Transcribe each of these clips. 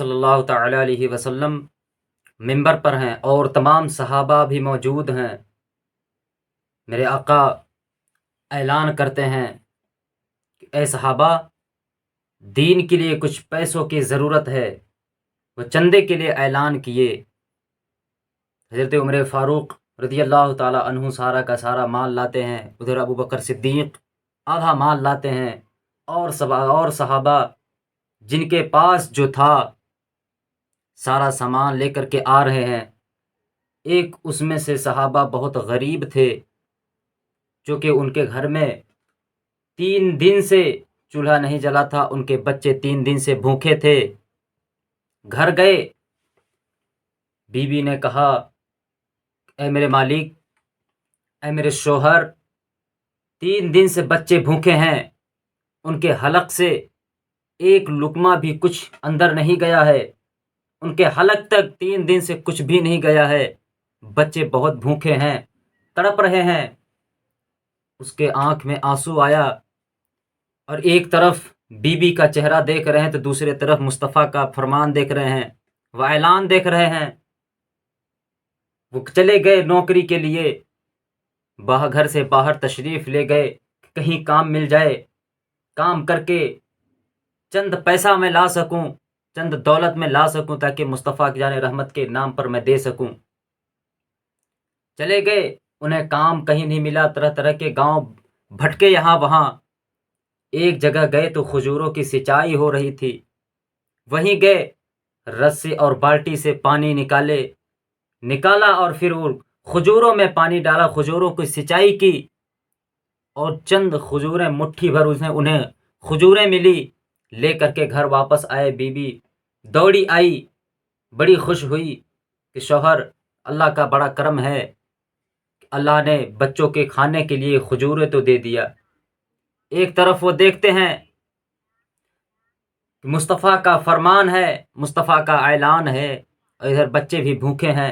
صلی اللہ تعالی علیہ وسلم منبر پر ہیں اور تمام صحابہ بھی موجود ہیں۔ میرے آقا اعلان کرتے ہیں کہ اے صحابہ، دین کے لیے کچھ پیسوں کی ضرورت ہے۔ وہ چندے کے لیے اعلان کیے۔ حضرت عمر فاروق رضی اللہ تعالی عنہ سارا کا سارا مال لاتے ہیں، ادھر ابو بکر صدیق آدھا مال لاتے ہیں، اور صحابہ جن کے پاس جو تھا سارا سامان لے کر کے آ رہے ہیں۔ ایک اس میں سے صحابہ بہت غریب تھے، چونکہ ان کے گھر میں 3 دن سے چولہا نہیں جلا تھا، ان کے بچے 3 دن سے بھوکے تھے۔ گھر گئے، بیوی نے کہا اے میرے مالک، اے میرے شوہر، 3 دن سے بچے بھوکے ہیں، ان کے حلق سے ایک لقمہ بھی کچھ اندر نہیں گیا ہے، ان کے حلق تک 3 دن سے کچھ بھی نہیں گیا ہے، بچے بہت بھوکے ہیں، تڑپ رہے ہیں۔ اس کے آنکھ میں آنسو آیا، اور ایک طرف بیوی کا چہرہ دیکھ رہے ہیں تو دوسرے طرف مصطفیٰ کا فرمان دیکھ رہے ہیں، وہ اعلان دیکھ رہے ہیں۔ وہ چلے گئے نوکری کے لیے، گھر سے باہر تشریف لے گئے، کہیں کام مل جائے، کام کر کے چند پیسہ میں لا سکوں، چند دولت میں لا سکوں، تاکہ مصطفیٰ کی جان رحمت کے نام پر میں دے سکوں۔ چلے گئے، انہیں کام کہیں نہیں ملا، طرح طرح کے گاؤں بھٹکے یہاں وہاں۔ ایک جگہ گئے تو کھجوروں کی سینچائی ہو رہی تھی، وہیں گئے، رسی اور بالٹی سے پانی نکالا اور پھر وہ کھجوروں میں پانی ڈالا، کھجوروں کی سینچائی کی، اور چند کھجوریں مٹھی بھر انہیں کھجوریں ملی، لے کر کے گھر واپس آئے۔ بیوی دوڑی آئی، بڑی خوش ہوئی کہ شوہر، اللہ کا بڑا کرم ہے، اللہ نے بچوں کے کھانے کے لیے کھجوریں تو دے دیا۔ ایک طرف وہ دیکھتے ہیں کہ مصطفیٰ کا فرمان ہے، مصطفیٰ کا اعلان ہے، اور ادھر بچے بھی بھوکے ہیں۔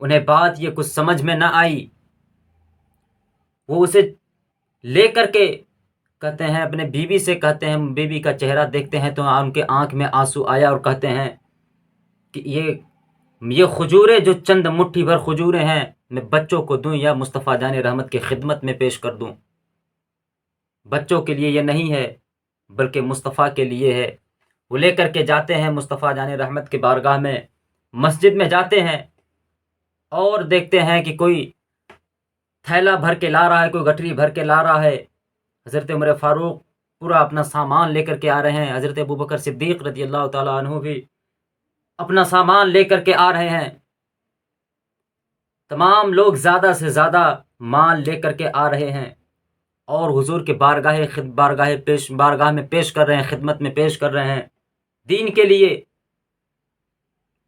انہیں بات یہ کچھ سمجھ میں نہ آئی۔ وہ اسے لے کر کے کہتے ہیں، اپنے بیوی سے کہتے ہیں، بیوی کا چہرہ دیکھتے ہیں تو ان کے آنکھ میں آنسو آیا، اور کہتے ہیں کہ یہ کھجوریں جو چند مٹھی بھر کھجوریں ہیں، میں بچوں کو دوں یا مصطفیٰ جان رحمت کی خدمت میں پیش کر دوں؟ بچوں کے لیے یہ نہیں ہے، بلکہ مصطفیٰ کے لیے ہے۔ وہ لے کر کے جاتے ہیں مصطفیٰ جان رحمت کی بارگاہ میں، مسجد میں جاتے ہیں، اور دیکھتے ہیں کہ کوئی تھیلا بھر کے لا رہا ہے، کوئی گٹھری بھر کے لا رہا ہے۔ حضرت عمر فاروق پورا اپنا سامان لے کر کے آ رہے ہیں، حضرت ابو بکر صدیق رضی اللہ تعالیٰ عنہ بھی اپنا سامان لے کر کے آ رہے ہیں۔ تمام لوگ زیادہ سے زیادہ مال لے کر کے آ رہے ہیں، اور حضور کے بارگاہ میں پیش کر رہے ہیں، خدمت میں پیش کر رہے ہیں دین کے لیے۔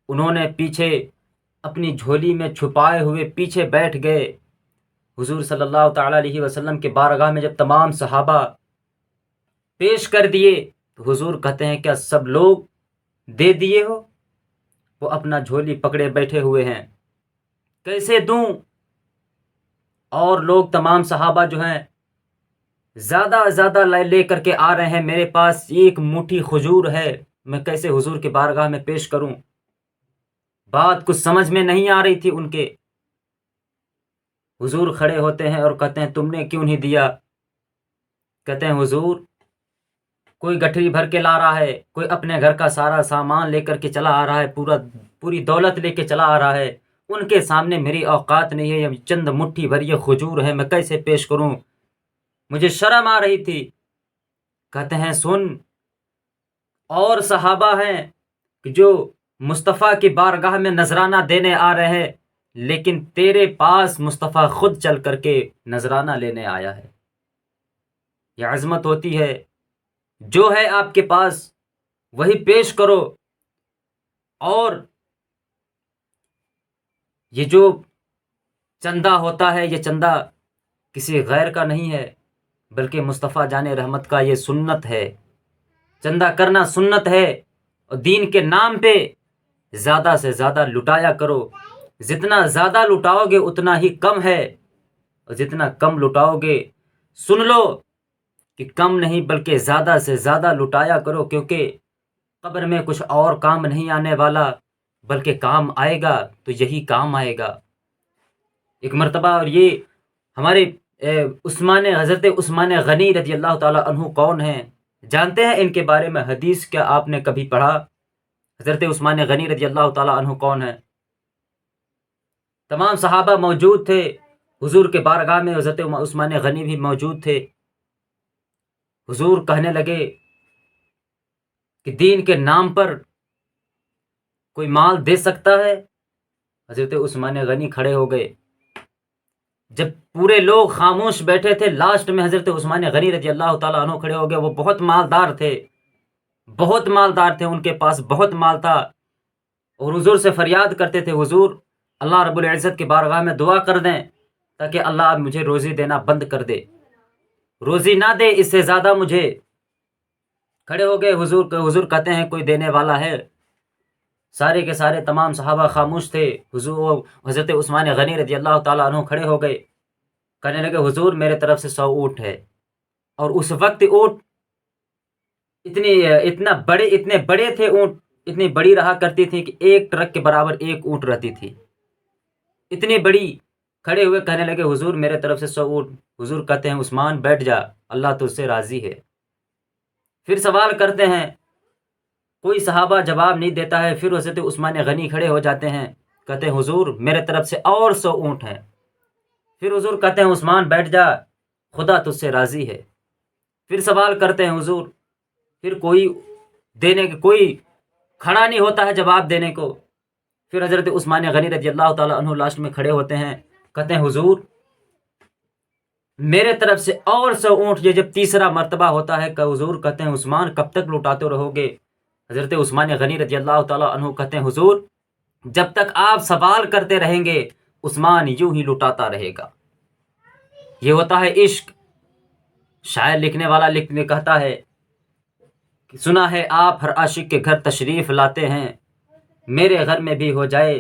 انہوں نے پیچھے اپنی جھولی میں چھپائے ہوئے پیچھے بیٹھ گئے۔ حضور صلی اللہ تعالی علیہ وسلم کے بارگاہ میں جب تمام صحابہ پیش کر دیے تو حضور کہتے ہیں، کیا سب لوگ دے دیے ہو؟ وہ اپنا جھولی پکڑے بیٹھے ہوئے ہیں، کیسے دوں؟ اور لوگ تمام صحابہ جو ہیں زیادہ لے کر کے آ رہے ہیں، میرے پاس ایک مٹھی کھجور ہے، میں کیسے حضور کے بارگاہ میں پیش کروں؟ بات کچھ سمجھ میں نہیں آ رہی تھی ان کے۔ حضور کھڑے ہوتے ہیں اور کہتے ہیں، تم نے کیوں نہیں دیا؟ کہتے ہیں، حضور، کوئی گٹھری بھر کے لا رہا ہے، کوئی اپنے گھر کا سارا سامان لے کر کے چلا آ رہا ہے، پوری دولت لے کے چلا آ رہا ہے، ان کے سامنے میری اوقات نہیں ہے، یہ چند مٹھی بھر یہ کھجور ہے، میں کیسے پیش کروں؟ مجھے شرم آ رہی تھی۔ کہتے ہیں، سن، اور صحابہ ہیں کہ جو مصطفیٰ کی بارگاہ میں نذرانہ دینے آ رہے ہیں، لیکن تیرے پاس مصطفیٰ خود چل کر کے نذرانہ لینے آیا ہے۔ یہ عظمت ہوتی ہے، جو ہے آپ کے پاس وہی پیش کرو۔ اور یہ جو چندہ ہوتا ہے، یہ چندہ کسی غیر کا نہیں ہے، بلکہ مصطفیٰ جان رحمت کا یہ سنت ہے۔ چندہ کرنا سنت ہے، اور دین کے نام پہ زیادہ سے زیادہ لٹایا کرو۔ جتنا زیادہ لٹاؤ گے اتنا ہی کم ہے، اور جتنا کم لٹاؤ گے، سن لو کہ کم نہیں بلکہ زیادہ سے زیادہ لٹایا کرو، کیونکہ قبر میں کچھ اور کام نہیں آنے والا، بلکہ کام آئے گا تو یہی کام آئے گا۔ ایک مرتبہ، اور یہ ہمارے حضرت عثمان غنی رضی اللہ تعالیٰ عنہ کون ہیں؟ جانتے ہیں ان کے بارے میں حدیث کیا آپ نے کبھی پڑھا؟ حضرت عثمان غنی رضی اللہ تعالیٰ عنہ کون ہیں؟ تمام صحابہ موجود تھے، حضور کے بارگاہ میں حضرت عثمان غنی بھی موجود تھے۔ حضور کہنے لگے کہ دین کے نام پر کوئی مال دے سکتا ہے؟ حضرت عثمان غنی کھڑے ہو گئے۔ جب پورے لوگ خاموش بیٹھے تھے، لاسٹ میں حضرت عثمان غنی رضی اللہ تعالیٰ عنہ کھڑے ہو گئے۔ وہ بہت مالدار تھے، ان کے پاس بہت مال تھا، اور حضور سے فریاد کرتے تھے، حضور اللہ رب العزت کی بارگاہ میں دعا کر دیں تاکہ اللہ مجھے روزی دینا بند کر دے، روزی نہ دے اس سے زیادہ مجھے۔ کھڑے ہو گئے حضور کہتے ہیں کوئی دینے والا ہے؟ سارے کے سارے تمام صحابہ خاموش تھے۔ حضرت عثمان غنی رضی اللہ تعالیٰ عنہ کھڑے ہو گئے، کہنے لگے حضور میرے طرف سے 100 اونٹ ہے۔ اور اس وقت اونٹ اتنے بڑے تھے، اونٹ اتنی بڑی رہا کرتی تھی کہ ایک ٹرک کے برابر ایک اونٹ رہتی تھی، اتنی بڑی۔ کھڑے ہوئے کہنے لگے حضور میرے طرف سے 100 اونٹ۔ حضور کہتے ہیں عثمان بیٹھ جا، اللہ تجھ سے راضی ہے۔ پھر سوال کرتے ہیں، کوئی صحابہ جواب نہیں دیتا ہے۔ پھر حضرت عثمان غنی کھڑے ہو جاتے ہیں، کہتے ہیں حضور میرے طرف سے اور 100 اونٹ ہیں۔ پھر حضور کہتے ہیں عثمان بیٹھ جا، خدا تجھ سے راضی ہے۔ پھر سوال کرتے ہیں حضور، پھر کوئی کھڑا نہیں ہوتا ہے جواب دینے کو۔ پھر حضرت عثمان غنی رضی اللہ تعالیٰ عنہ لاسٹ میں کھڑے ہوتے ہیں، کہتے ہیں حضور میرے طرف سے اور 100 اونٹ۔ یہ جب تیسرا مرتبہ ہوتا ہے کہ حضور کہتے ہیں عثمان کب تک لوٹاتے رہو گے؟ حضرت عثمان غنی رضی اللہ تعالیٰ عنہ کہتے ہیں حضور جب تک آپ سوال کرتے رہیں گے عثمان یوں ہی لٹاتا رہے گا۔ یہ ہوتا ہے عشق۔ شاعر لکھنے والا کہتا ہے کہ سنا ہے آپ ہر عاشق کے گھر تشریف لاتے ہیں، میرے گھر میں بھی ہو جائے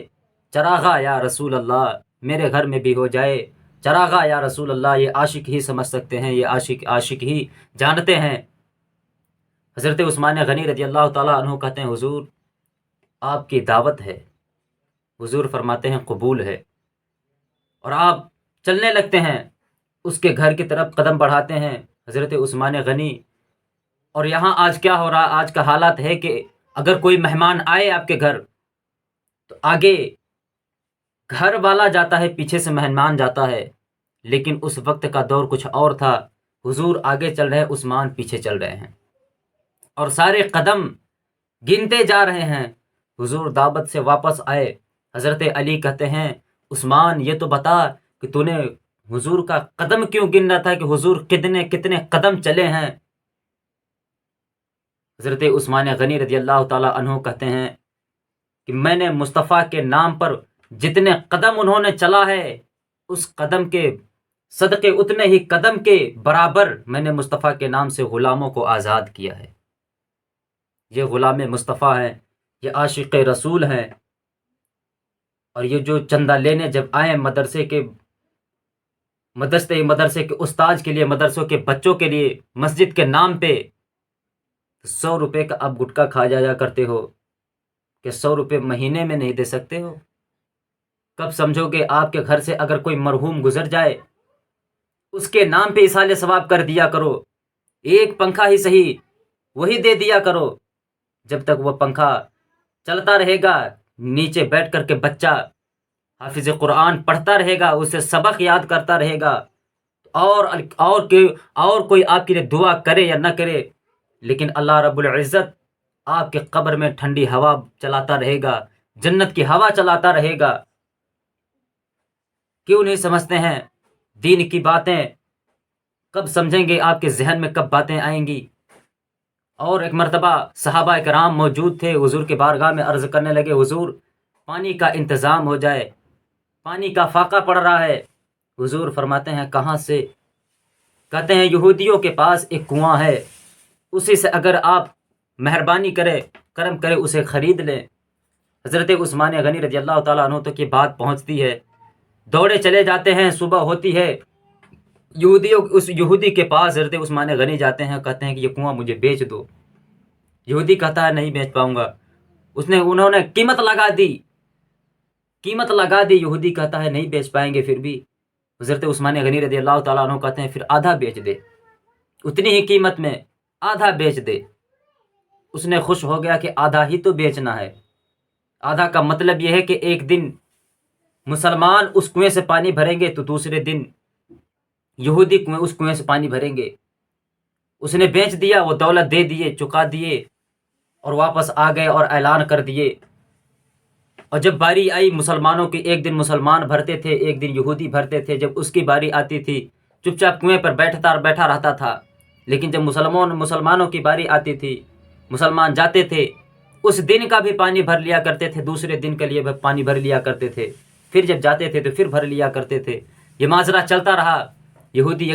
چراغا یا رسول اللہ، میرے گھر میں بھی ہو جائے چراغا یا رسول اللہ۔ یہ عاشق ہی سمجھ سکتے ہیں، یہ عاشق ہی جانتے ہیں۔ حضرت عثمان غنی رضی اللہ تعالیٰ عنہ کہتے ہیں حضور آپ کی دعوت ہے۔ حضور فرماتے ہیں قبول ہے، اور آپ چلنے لگتے ہیں، اس کے گھر کی طرف قدم بڑھاتے ہیں حضرت عثمان غنی۔ اور یہاں آج کیا ہو رہا، آج کا حالات ہے کہ اگر کوئی مہمان آئے آپ کے گھر تو آگے گھر والا جاتا ہے، پیچھے سے مہمان جاتا ہے، لیکن اس وقت کا دور کچھ اور تھا۔ حضور آگے چل رہے ہیں، عثمان پیچھے چل رہے ہیں، اور سارے قدم گنتے جا رہے ہیں۔ حضور دعوت سے واپس آئے، حضرت علی کہتے ہیں عثمان یہ تو بتا کہ تو نے حضور کا قدم کیوں گن رہا تھا، کہ حضور کتنے قدم چلے ہیں؟ حضرت عثمان غنی رضی اللہ تعالیٰ عنہ کہتے ہیں کہ میں نے مصطفیٰ کے نام پر جتنے قدم انہوں نے چلا ہے، اس قدم کے صدقے اتنے ہی قدم کے برابر میں نے مصطفیٰ کے نام سے غلاموں کو آزاد کیا ہے۔ یہ غلام مصطفیٰ ہیں، یہ عاشق رسول ہیں، اور یہ جو چندہ لینے جب آئے مدرسے کے استاذ کے لیے، مدرسوں کے بچوں کے لیے، مسجد کے نام پہ 100 روپے کا آپ گٹکا کھا جایا کرتے ہو، کہ 100 روپے مہینے میں نہیں دے سکتے ہو؟ کب سمجھو گے آپ کے گھر سے اگر کوئی مرحوم گزر جائے، اس کے نام پہ ایصال ثواب کر دیا کرو، ایک پنکھا ہی صحیح وہی دے دیا کرو۔ جب تک وہ پنکھا چلتا رہے گا، نیچے بیٹھ کر کے بچہ حافظ قرآن پڑھتا رہے گا، اسے سبق یاد کرتا رہے گا، اور کوئی آپ کے لیے دعا کرے یا نہ کرے، لیکن اللہ رب العزت آپ کے قبر میں ٹھنڈی ہوا چلاتا رہے گا، جنت کی ہوا چلاتا رہے گا۔ کیوں نہیں سمجھتے ہیں دین کی باتیں؟ کب سمجھیں گے؟ آپ کے ذہن میں کب باتیں آئیں گی؟ اور ایک مرتبہ صحابہ کرام موجود تھے، حضور کے بارگاہ میں عرض کرنے لگے حضور پانی کا انتظام ہو جائے، پانی کا فاقہ پڑ رہا ہے۔ حضور فرماتے ہیں کہاں سے؟ کہتے ہیں یہودیوں کے پاس ایک کنواں ہے، اسی سے اگر آپ مہربانی کرم کرے اسے خرید لیں۔ حضرت عثمان غنی رضی اللہ تعالیٰ عنہ تک یہ بات پہنچتی ہے، دوڑے چلے جاتے ہیں، صبح ہوتی ہے، اس یہودی کے پاس حضرت عثمان غنی جاتے ہیں، کہتے ہیں کہ یہ کنواں مجھے بیچ دو۔ یہودی کہتا ہے نہیں بیچ پاؤں گا، انہوں نے قیمت لگا دی، یہودی کہتا ہے نہیں بیچ پائیں گے، پھر بھی حضرت عثمان غنی رضی اللہ تعالیٰ عنہ کہتے ہیں پھر آدھا بیچ دے، اتنی ہی قیمت میں آدھا بیچ دے۔ اس نے خوش ہو گیا کہ آدھا ہی تو بیچنا ہے، آدھا کا مطلب یہ ہے کہ ایک دن مسلمان اس کنویں سے پانی بھریں گے تو دوسرے دن یہودی اس کنویں سے پانی بھریں گے۔ اس نے بیچ دیا، وہ دولت دے دیے، چکا دیے، اور واپس آ گئے اور اعلان کر دیے۔ اور جب باری آئی مسلمانوں کی، ایک دن مسلمان بھرتے تھے، ایک دن یہودی بھرتے تھے، جب اس کی باری آتی تھی چپ چاپ کنویں پر بیٹھا رہتا تھا، لیکن جب مسلمانوں کی باری آتی تھی، مسلمان جاتے تھے، اس دن کا بھی پانی بھر لیا کرتے تھے، دوسرے دن کے لیے بھی پانی بھر لیا کرتے تھے، پھر جب جاتے تھے تو پھر بھر لیا کرتے تھے۔ یہ ماجرا چلتا رہا۔ یہودی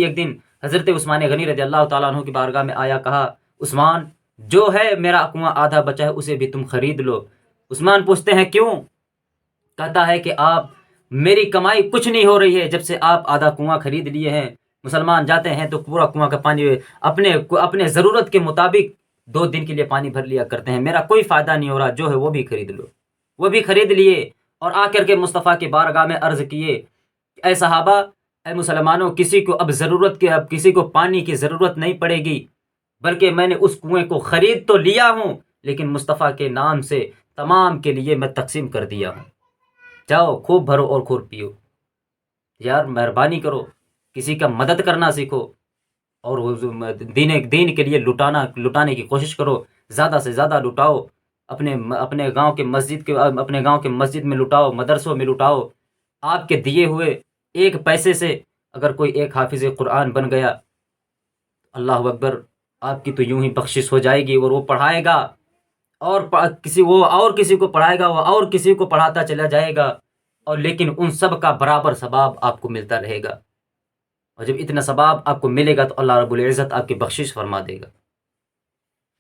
ایک دن حضرت عثمان غنی رضی اللہ تعالیٰ عنہ کی بارگاہ میں آیا، کہا عثمان جو ہے میرا کنواں آدھا بچا ہے اسے بھی تم خرید لو۔ عثمان پوچھتے ہیں کیوں؟ کہتا ہے کہ آپ میری کمائی کچھ نہیں ہو رہی ہے جب سے آپ آدھا کنواں خرید لیے ہیں۔ مسلمان جاتے ہیں تو پورا کنواں کا پانی اپنے ضرورت کے مطابق 2 دن کے لیے پانی بھر لیا کرتے ہیں، میرا کوئی فائدہ نہیں ہو رہا، جو ہے وہ بھی خرید لو۔ وہ بھی خرید لیے اور آ کر کے مصطفیٰ کی بارگاہ میں عرض کیے، اے صحابہ، اے مسلمانوں، کسی کو پانی کی ضرورت نہیں پڑے گی، بلکہ میں نے اس کنویں کو خرید تو لیا ہوں لیکن مصطفیٰ کے نام سے تمام کے لیے میں تقسیم کر دیا ہوں، جاؤ خوب بھرو اور خوب پیو۔ یار مہربانی کرو، کسی کا مدد کرنا سیکھو، اور دین کے لیے لٹانے کی کوشش کرو، زیادہ سے زیادہ لٹاؤ، اپنے گاؤں کے مسجد میں لٹاؤ، مدرسوں میں لٹاؤ۔ آپ کے دیے ہوئے 1 پیسے سے اگر کوئی 1 حافظ قرآن بن گیا، اللہ اکبر، آپ کی تو یوں ہی بخشش ہو جائے گی، اور وہ پڑھائے گا اور کسی کو پڑھائے گا، وہ اور کسی کو پڑھاتا چلا جائے گا، اور لیکن ان سب کا برابر ثواب آپ کو ملتا رہے گا، اور جب اتنا ثواب آپ کو ملے گا تو اللہ رب العزت آپ کی بخشش فرما دے گا۔